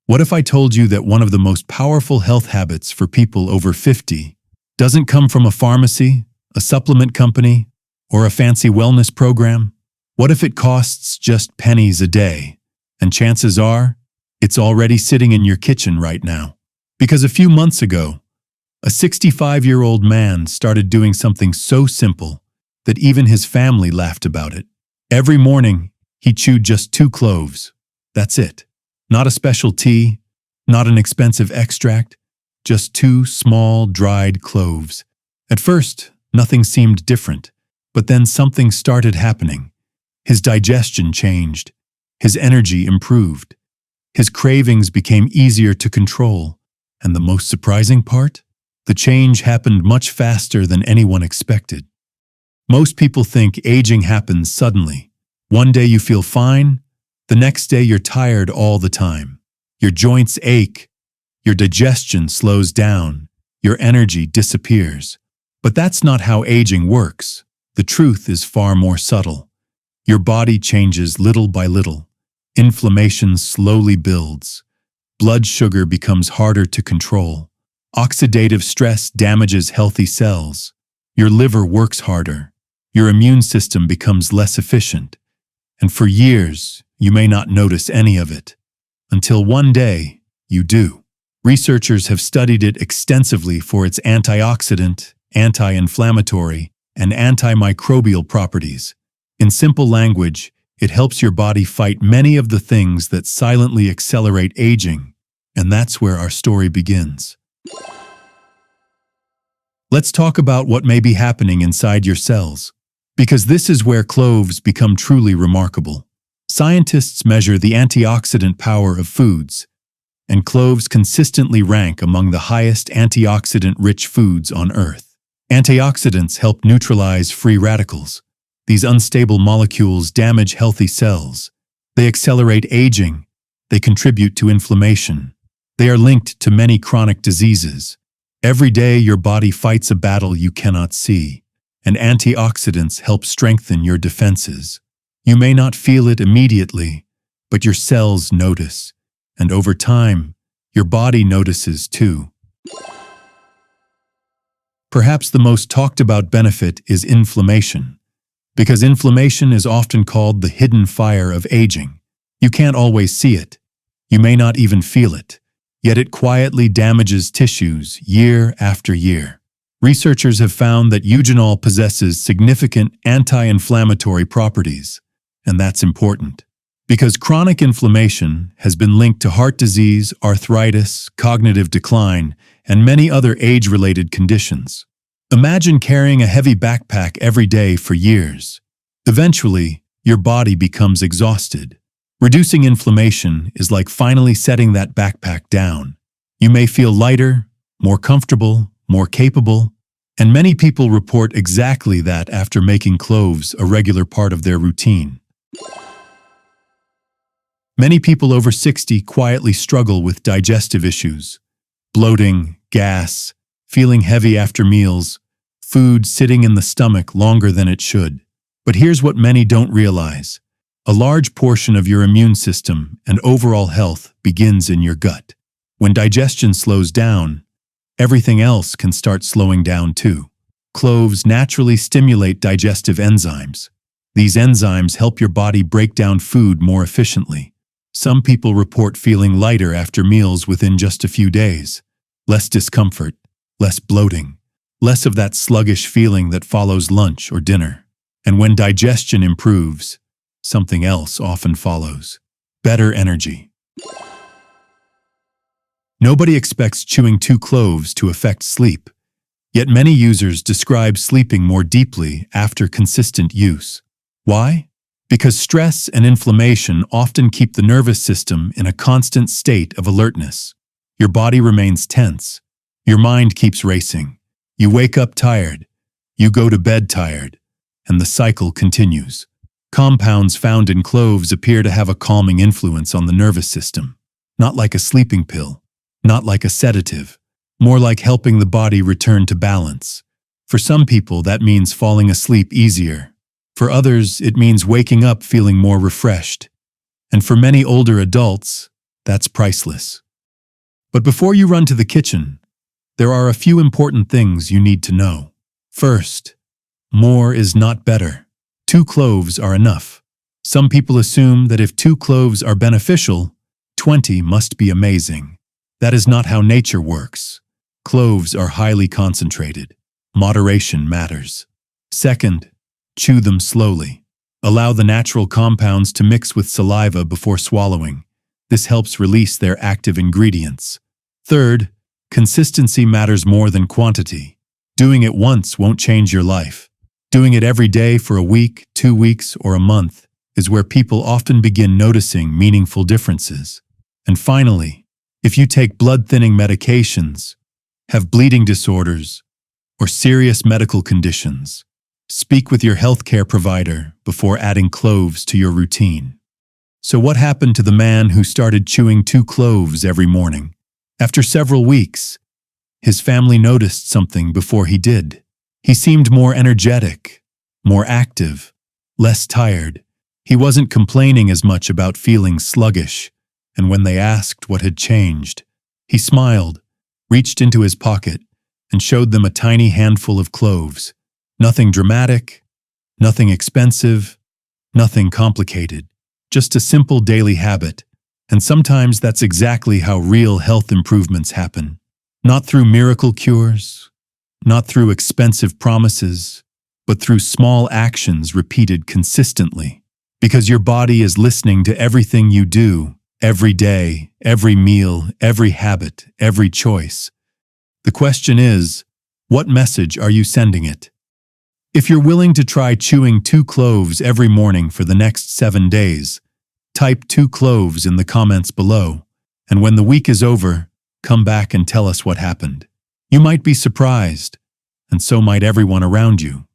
What if I told you that one of the most powerful health habits for people over 50 doesn't come from a pharmacy, a supplement company, or a fancy wellness program? What if it costs just pennies a day? And chances are, it's already sitting in your kitchen right now. Because a few months ago, a 65-year-old man started doing something so simple that even his family laughed about it. Every morning, he chewed just 2 cloves. That's it. Not a special tea, not an expensive extract, just 2 small, dried cloves. At first, nothing seemed different, but then something started happening. His digestion changed. His energy improved. His cravings became easier to control. And the most surprising part? The change happened much faster than anyone expected. Most people think aging happens suddenly. One day you feel fine, the next day you're tired all the time. Your joints ache, your digestion slows down, your energy disappears. But that's not how aging works. The truth is far more subtle. Your body changes little by little. Inflammation slowly builds. Blood sugar becomes harder to control. Oxidative stress damages healthy cells. Your liver works harder. Your immune system becomes less efficient. And for years, you may not notice any of it. Until one day, you do. Researchers have studied it extensively for its antioxidant, anti-inflammatory, and antimicrobial properties. In simple language, it helps your body fight many of the things that silently accelerate aging, and that's where our story begins. Let's talk about what may be happening inside your cells, because this is where cloves become truly remarkable. Scientists measure the antioxidant power of foods, and cloves consistently rank among the highest antioxidant-rich foods on Earth. Antioxidants help neutralize free radicals. These unstable molecules damage healthy cells. They accelerate aging. They contribute to inflammation. They are linked to many chronic diseases. Every day your body fights a battle you cannot see, and antioxidants help strengthen your defenses. You may not feel it immediately, but your cells notice, and over time, your body notices too. Perhaps the most talked about benefit is inflammation, because inflammation is often called the hidden fire of aging. You can't always see it. You may not even feel it. Yet it quietly damages tissues year after year. Researchers have found that eugenol possesses significant anti-inflammatory properties, and that's important, because chronic inflammation has been linked to heart disease, arthritis, cognitive decline, and many other age-related conditions. Imagine carrying a heavy backpack every day for years. Eventually, your body becomes exhausted. Reducing inflammation is like finally setting that backpack down. You may feel lighter, more comfortable, more capable, and many people report exactly that after making cloves a regular part of their routine. Many people over 60 quietly struggle with digestive issues: bloating, gas, feeling heavy after meals, food sitting in the stomach longer than it should. But here's what many don't realize. A large portion of your immune system and overall health begins in your gut. When digestion slows down, everything else can start slowing down too. Cloves naturally stimulate digestive enzymes. These enzymes help your body break down food more efficiently. Some people report feeling lighter after meals within just a few days. Less discomfort, less bloating, less of that sluggish feeling that follows lunch or dinner. And when digestion improves, something else often follows: better energy. Nobody expects chewing 2 cloves to affect sleep, yet many users describe sleeping more deeply after consistent use. Why? Because stress and inflammation often keep the nervous system in a constant state of alertness. Your body remains tense. Your mind keeps racing. You wake up tired. You go to bed tired. And the cycle continues. Compounds found in cloves appear to have a calming influence on the nervous system. Not like a sleeping pill, not like a sedative, more like helping the body return to balance. For some people, that means falling asleep easier. For others, it means waking up feeling more refreshed. And for many older adults, That's priceless. But before you run to the kitchen, there are a few important things you need to know. First, more is not better. 2 cloves are enough. Some people assume that if 2 cloves are beneficial, 20 must be amazing. That is not how nature works. Cloves are highly concentrated. Moderation matters. Second, chew them slowly. Allow the natural compounds to mix with saliva before swallowing. This helps release their active ingredients. Third, consistency matters more than quantity. Doing it once won't change your life. Doing it every day for a week, 2 weeks, or a month is where people often begin noticing meaningful differences. And finally, if you take blood-thinning medications, have bleeding disorders, or serious medical conditions, speak with your healthcare provider before adding cloves to your routine. So what happened to the man who started chewing 2 cloves every morning? After several weeks, his family noticed something before he did. He seemed more energetic, more active, less tired. He wasn't complaining as much about feeling sluggish, and when they asked what had changed, he smiled, reached into his pocket, and showed them a tiny handful of cloves. Nothing dramatic, nothing expensive, nothing complicated. Just a simple daily habit. And sometimes that's exactly how real health improvements happen. Not through miracle cures, not through expensive promises, but through small actions repeated consistently. Because your body is listening to everything you do, every day, every meal, every habit, every choice. The question is, what message are you sending it? If you're willing to try chewing 2 cloves every morning for the next 7 days, type 2 cloves in the comments below, and when the week is over, come back and tell us what happened. You might be surprised, and so might everyone around you.